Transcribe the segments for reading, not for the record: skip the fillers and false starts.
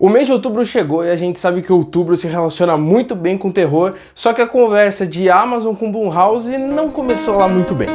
O mês de outubro chegou e a gente sabe que outubro se relaciona muito bem com terror, só que a conversa de Amazon com Blumhouse não começou lá muito bem.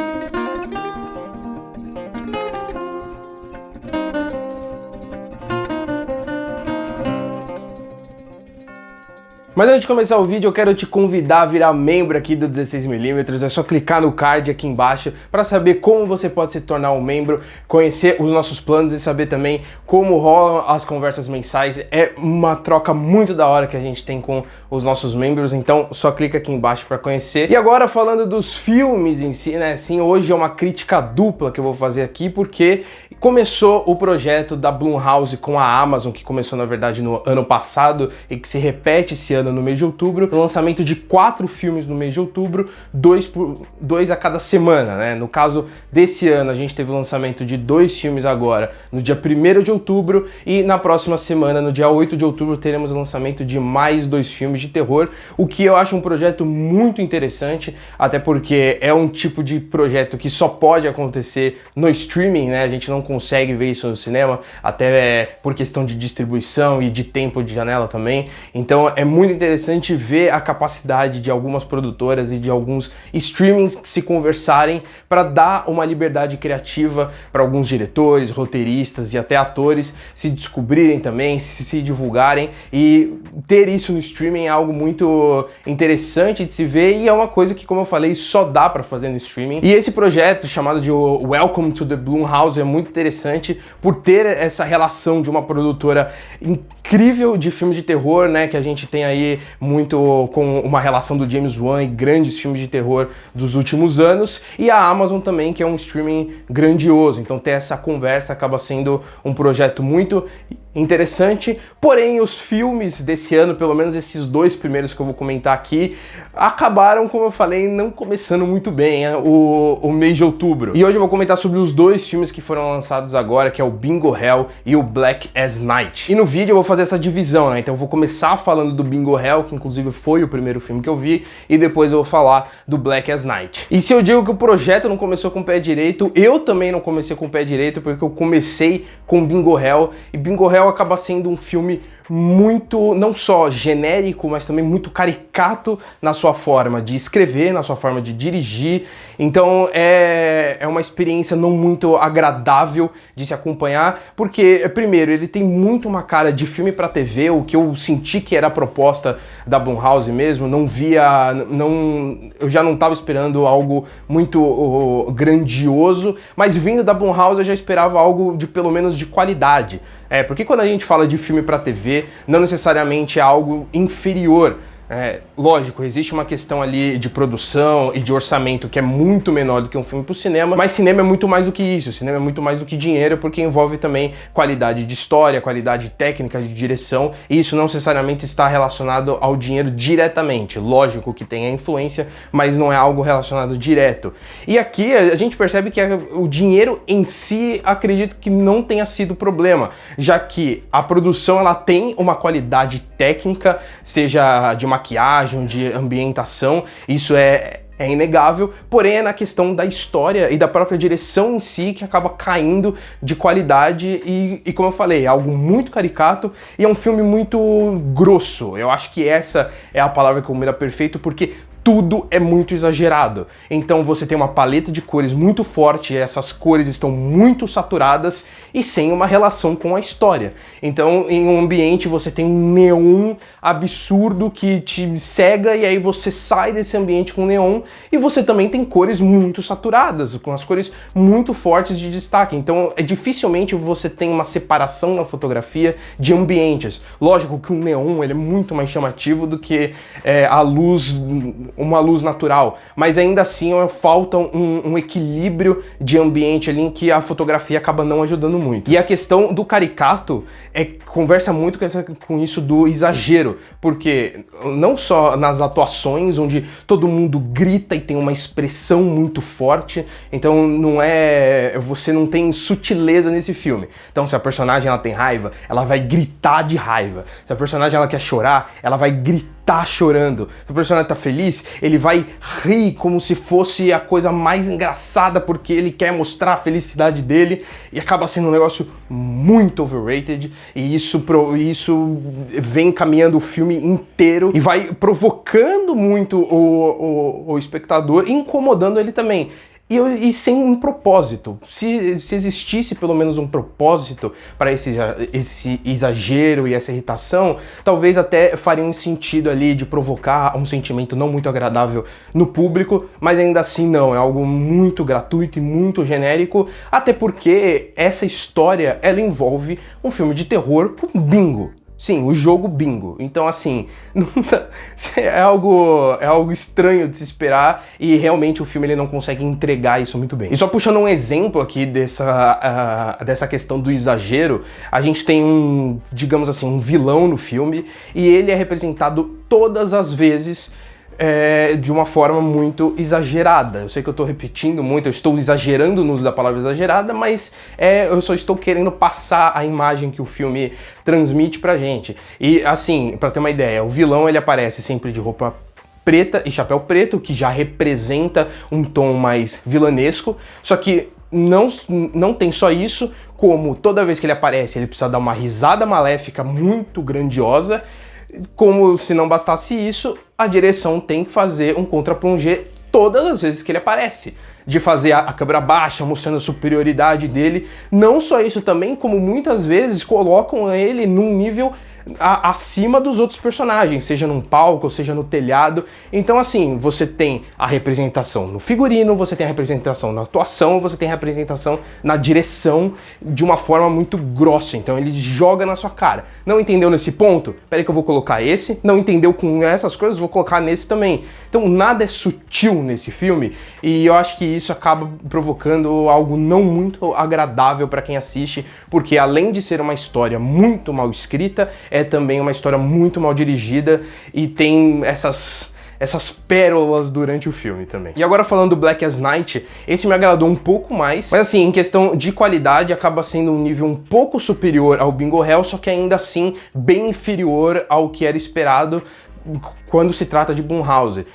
Mas antes de começar o vídeo, eu quero te convidar a virar membro aqui do 16mm. É só clicar no card aqui embaixo para saber como você pode se tornar um membro, conhecer os nossos planos e saber também como rolam as conversas mensais. É uma troca muito da hora que a gente tem com os nossos membros, então só clica aqui embaixo para conhecer. E agora falando dos filmes em si, né? Sim, hoje é uma crítica dupla que eu vou fazer aqui, porque começou o projeto da Blumhouse com a Amazon, que começou na verdade no ano passado e que se repete esse ano no mês de outubro, o lançamento de 4 filmes no mês de outubro, 2 a cada semana, né? No caso desse ano, a gente teve o lançamento de 2 filmes agora, no dia 1º de outubro, e na próxima semana, no dia 8 de outubro, teremos o lançamento de mais 2 filmes de terror, o que eu acho um projeto muito interessante, até porque é um tipo de projeto que só pode acontecer no streaming, né? A gente não consegue ver isso no cinema, até por questão de distribuição e de tempo de janela também, então é muito interessante ver a capacidade de algumas produtoras e de alguns streamings se conversarem para dar uma liberdade criativa para alguns diretores, roteiristas e até atores se descobrirem também, se divulgarem, e ter isso no streaming é algo muito interessante de se ver e é uma coisa que, como eu falei, só dá para fazer no streaming. E esse projeto chamado de Welcome to the Blumhouse é muito interessante por ter essa relação de uma produtora incrível de filmes de terror, né, que a gente tem aí muito com uma relação do James Wan e grandes filmes de terror dos últimos anos, e a Amazon também, que é um streaming grandioso. Então ter essa conversa acaba sendo um projeto muito interessante, porém os filmes desse ano, pelo menos esses 2 primeiros que eu vou comentar aqui, acabaram, como eu falei, não começando muito bem o mês de outubro. E hoje eu vou comentar sobre os 2 filmes que foram lançados agora, que é o Bingo Hell e o Black as Night. E no vídeo eu vou fazer essa divisão, né? Então eu vou começar falando do Bingo Hell, que inclusive foi o primeiro filme que eu vi, e depois eu vou falar do Black as Night. E se eu digo que o projeto não começou com o pé direito, eu também não comecei com o pé direito, porque eu comecei com Bingo Hell, e Bingo Hell acaba sendo um filme muito, não só genérico, mas também muito caricato na sua forma de escrever, na sua forma de dirigir. Então é uma experiência não muito agradável de se acompanhar, porque, primeiro, ele tem muito uma cara de filme para TV, o que eu senti que era a proposta da Blumhouse mesmo, eu já não estava esperando algo muito grandioso, mas vindo da Blumhouse eu já esperava algo de pelo menos de qualidade. Porque quando a gente fala de filme para TV, não necessariamente é algo inferior. Lógico, existe uma questão ali de produção e de orçamento que é muito menor do que um filme para o cinema, mas cinema é muito mais do que isso, cinema é muito mais do que dinheiro, porque envolve também qualidade de história, qualidade técnica de direção, e isso não necessariamente está relacionado ao dinheiro diretamente. Lógico que tem a influência, mas não é algo relacionado direto. E aqui a gente percebe que o dinheiro em si, acredito que não tenha sido problema, já que a produção ela tem uma qualidade técnica, seja de maquiagem, de ambientação, isso é inegável, porém é na questão da história e da própria direção em si que acaba caindo de qualidade e como eu falei, é algo muito caricato e é um filme muito grosso. Eu acho que essa é a palavra que combina perfeito, porque tudo é muito exagerado. Então você tem uma paleta de cores muito forte, essas cores estão muito saturadas e sem uma relação com a história. Então em um ambiente você tem um neon absurdo que te cega e aí você sai desse ambiente com neon, e você também tem cores muito saturadas, com as cores muito fortes de destaque. Então dificilmente você tem uma separação na fotografia de ambientes. Lógico que o neon ele é muito mais chamativo do que a luz, uma luz natural, mas ainda assim falta um equilíbrio de ambiente ali em que a fotografia acaba não ajudando muito. E a questão do caricato conversa muito com isso do exagero, porque não só nas atuações, onde todo mundo grita e tem uma expressão muito forte, então você não tem sutileza nesse filme. Então se a personagem ela tem raiva, ela vai gritar de raiva. Se a personagem ela quer chorar, ela vai gritar tá chorando. Se o personagem tá feliz, ele vai rir como se fosse a coisa mais engraçada porque ele quer mostrar a felicidade dele e acaba sendo um negócio muito overrated e isso vem caminhando o filme inteiro e vai provocando muito o espectador e incomodando ele também. E sem um propósito. Se existisse pelo menos um propósito para esse exagero e essa irritação, talvez até faria um sentido ali de provocar um sentimento não muito agradável no público, mas ainda assim não, é algo muito gratuito e muito genérico, até porque essa história, ela envolve um filme de terror com bingo. Sim, o jogo bingo. Então, assim, é algo estranho de se esperar e realmente o filme ele não consegue entregar isso muito bem. E só puxando um exemplo aqui dessa questão do exagero, a gente tem digamos assim, um vilão no filme e ele é representado todas as vezes de uma forma muito exagerada. Eu sei que eu tô repetindo muito, eu estou exagerando no uso da palavra exagerada, mas eu só estou querendo passar a imagem que o filme transmite pra gente. E assim, pra ter uma ideia, o vilão ele aparece sempre de roupa preta e chapéu preto, que já representa um tom mais vilanesco, só que não tem só isso, como toda vez que ele aparece, ele precisa dar uma risada maléfica muito grandiosa. Como se não bastasse isso, a direção tem que fazer um contra-plongé todas as vezes que ele aparece. De fazer a câmera baixa, mostrando a superioridade dele. Não só isso também, como muitas vezes colocam ele num nível acima dos outros personagens, seja num palco, ou seja no telhado. Então assim, você tem a representação no figurino, você tem a representação na atuação, você tem a representação na direção de uma forma muito grossa. Então ele joga na sua cara. Não entendeu nesse ponto? Peraí que eu vou colocar esse. Não entendeu com essas coisas? Vou colocar nesse também. Então nada é sutil nesse filme e eu acho que isso acaba provocando algo não muito agradável para quem assiste, porque além de ser uma história muito mal escrita, é também uma história muito mal dirigida e tem essas pérolas durante o filme também. E agora falando do Black as Night, esse me agradou um pouco mais, mas assim, em questão de qualidade, acaba sendo um nível um pouco superior ao Bingo Hell, só que ainda assim bem inferior ao que era esperado quando se trata de Blumhouse,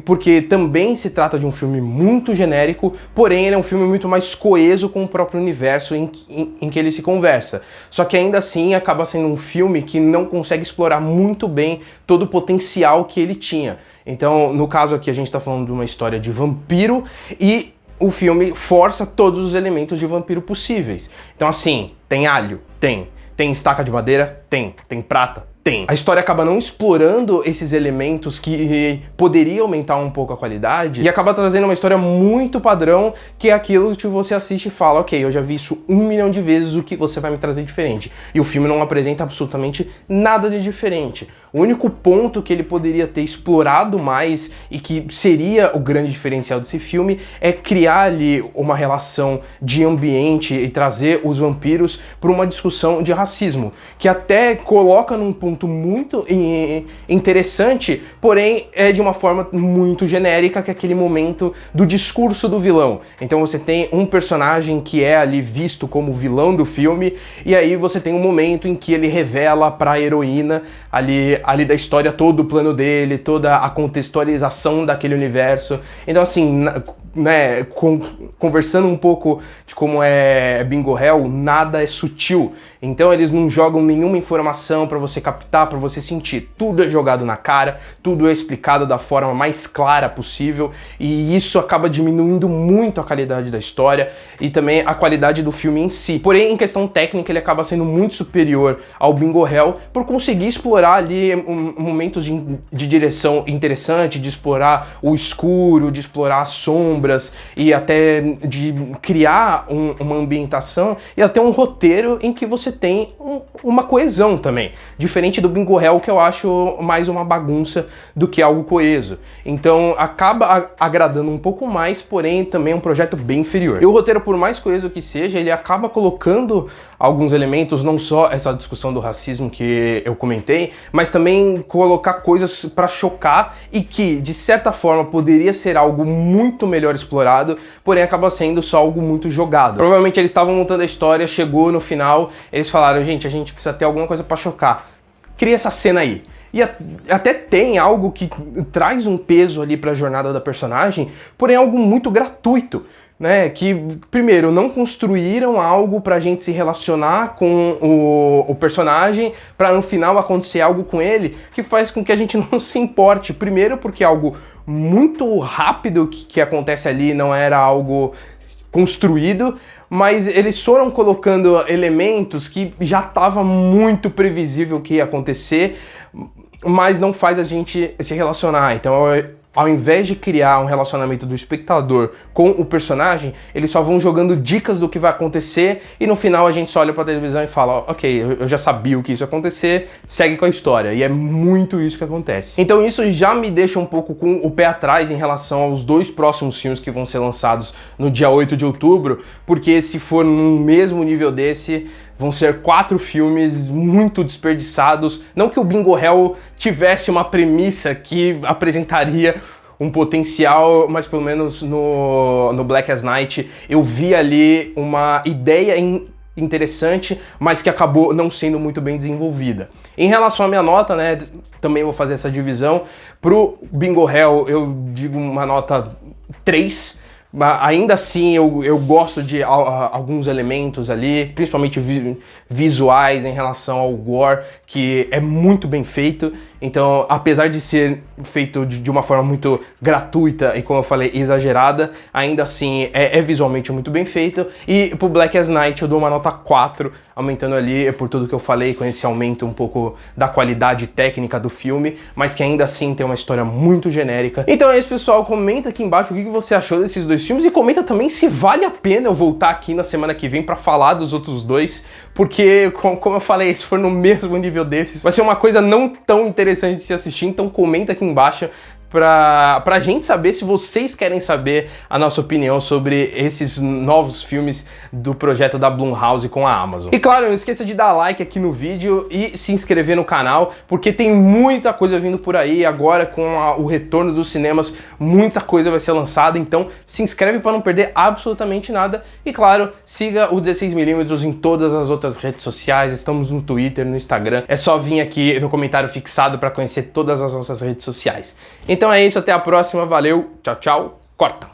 porque também se trata de um filme muito genérico, porém ele é um filme muito mais coeso com o próprio universo em que ele se conversa. Só que ainda assim acaba sendo um filme que não consegue explorar muito bem todo o potencial que ele tinha. Então, no caso aqui a gente está falando de uma história de vampiro e o filme força todos os elementos de vampiro possíveis. Então assim, tem alho? Tem. Tem estaca de madeira? Tem. Tem prata? Tem. A história acaba não explorando esses elementos que poderiam aumentar um pouco a qualidade e acaba trazendo uma história muito padrão, que é aquilo que você assiste e fala, ok, eu já vi isso 1 milhão de vezes, o que você vai me trazer diferente? E o filme não apresenta absolutamente nada de diferente. O único ponto que ele poderia ter explorado mais e que seria o grande diferencial desse filme é criar ali uma relação de ambiente e trazer os vampiros para uma discussão de racismo, que até coloca num ponto muito interessante, porém é de uma forma muito genérica, que é aquele momento do discurso do vilão. Então você tem um personagem que é ali visto como o vilão do filme, e aí você tem um momento em que ele revela para a heroína ali da história todo o plano dele, toda a contextualização daquele universo. Então assim, né, conversando um pouco de como é Bingo Hell, nada é sutil. Então eles não jogam nenhuma informação para você captar, para você sentir. Tudo é jogado na cara, tudo é explicado da forma mais clara possível, e isso acaba diminuindo muito a qualidade da história e também a qualidade do filme em si. Porém, em questão técnica, ele acaba sendo muito superior ao Bingo Hell por conseguir explorar ali momentos de direção interessante, de explorar o escuro, de explorar as sombras e até de criar uma ambientação e até um roteiro em que você tem uma coesão também. Diferente do Bingo Hell, que eu acho mais uma bagunça do que algo coeso. Então acaba agradando um pouco mais, porém também é um projeto bem inferior. E o roteiro, por mais coeso que seja, ele acaba colocando alguns elementos, não só essa discussão do racismo que eu comentei, mas também colocar coisas para chocar e que, de certa forma, poderia ser algo muito melhor explorado, porém acaba sendo só algo muito jogado. Provavelmente eles estavam montando a história, chegou no final, eles falaram, gente, a gente precisa ter alguma coisa para chocar. cria essa cena aí. E até tem algo que traz um peso ali para a jornada da personagem, porém algo muito gratuito, né? Que, primeiro, não construíram algo pra gente se relacionar com o personagem, pra no final acontecer algo com ele que faz com que a gente não se importe. Primeiro porque algo muito rápido que acontece ali, não era algo construído, mas eles foram colocando elementos que já estava muito previsível que ia acontecer, mas não faz a gente se relacionar. Então, ao invés de criar um relacionamento do espectador com o personagem, eles só vão jogando dicas do que vai acontecer e no final a gente só olha pra televisão e fala, ok, eu já sabia o que isso ia acontecer, segue com a história. E é muito isso que acontece. Então isso já me deixa um pouco com o pé atrás em relação aos 2 próximos filmes que vão ser lançados no dia 8 de outubro, porque se for no mesmo nível desse, vão ser 4 filmes muito desperdiçados. Não que o Bingo Hell tivesse uma premissa que apresentaria um potencial, mas pelo menos no Black as Night eu vi ali uma ideia interessante, mas que acabou não sendo muito bem desenvolvida. Em relação à minha nota, né, também vou fazer essa divisão. Pro Bingo Hell eu digo uma nota 3. Ainda assim, eu gosto de alguns elementos ali, principalmente visuais em relação ao gore, que é muito bem feito. Então, apesar de ser feito de uma forma muito gratuita e, como eu falei, exagerada, ainda assim é visualmente muito bem feito. E pro Black as Night eu dou uma nota 4, aumentando ali por tudo que eu falei, com esse aumento um pouco da qualidade técnica do filme, mas que ainda assim tem uma história muito genérica. Então é isso, pessoal. Comenta aqui embaixo o que você achou desses 2 filmes e comenta também se vale a pena eu voltar aqui na semana que vem pra falar dos outros 2, porque, como eu falei, se for no mesmo nível desses, vai ser uma coisa não tão interessante de se assistir. Então comenta aqui embaixo pra gente saber se vocês querem saber a nossa opinião sobre esses novos filmes do projeto da Blumhouse com a Amazon. E claro, não esqueça de dar like aqui no vídeo e se inscrever no canal, porque tem muita coisa vindo por aí. Agora com o retorno dos cinemas, muita coisa vai ser lançada, então se inscreve para não perder absolutamente nada. E claro, siga o 16mm em todas as outras redes sociais. Estamos no Twitter, no Instagram. É só vir aqui no comentário fixado para conhecer todas as nossas redes sociais. Então é isso, até a próxima, valeu, tchau, tchau, corta!